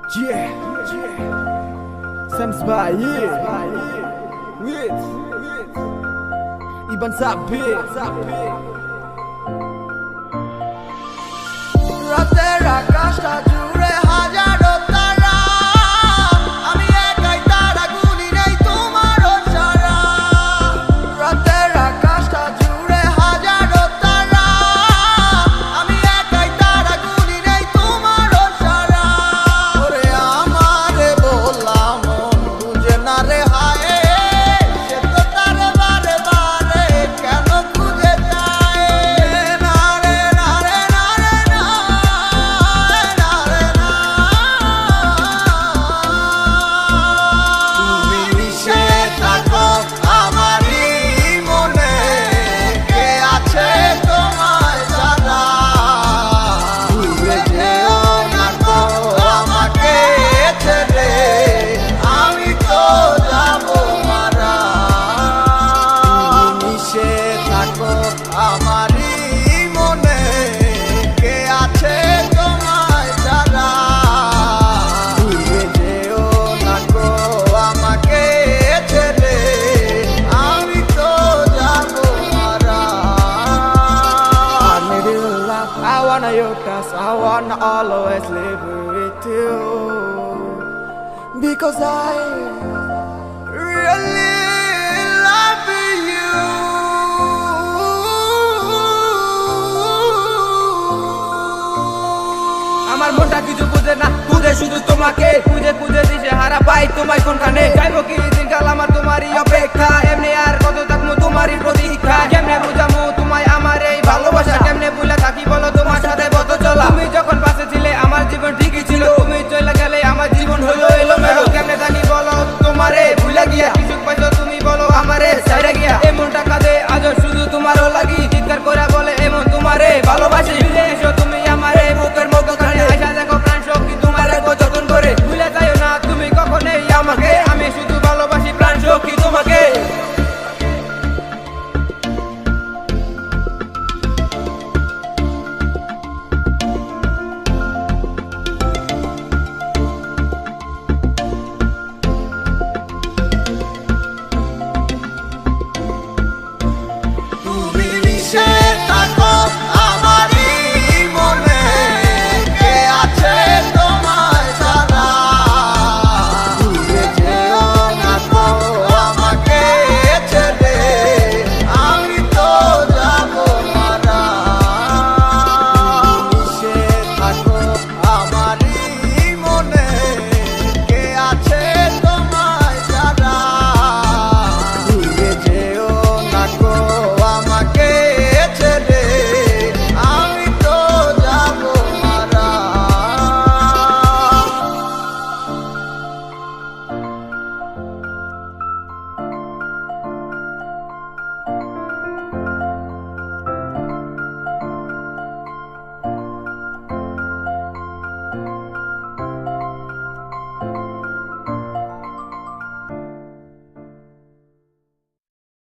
Yeah, Sams by with Ibn Sabir. রাতের আকাশটা জুড়ে হাজারো তারা, আমি একাই তারা গুলি নেই তোমারও সারা। রাতের আকাশটা জুড়ে হাজারো তারা, আমি একাই তারা গুলি নেই তোমারও সারা। ওরে আমারে বললাম মন বুঝে না রে হায়, সে তো তারে বারে বারে কেন খুঁজে যায় না রে না রে না রে না। তুমি মিশে থাকো আমারই মনে, কে আছে তোমায় জানা। দূরে যেও না গো আমাকে ছেড়ে, আমি তো যাবো মারা। তুমি মিশে থাকো আমারই মনে, কে আছে তোমায় জানা। দূরে যেও না গো আমাকে ছেড়ে, আমি তো যাবো মারা। I need your love, I wanna your touch, I wanna always live with you. Because I Really love you. আমার মনটা কিছু বুঝে না, খুঁজে শুধু তোমাকে, খুঁজে খুঁজে দিশে হারা পাই তোমায় কোনখানে। যাইব কি দিনকাল আমার তোমারই অপেক্ষা, এমনি আর কত থাকবো তোমারই প্রতীক্ষা।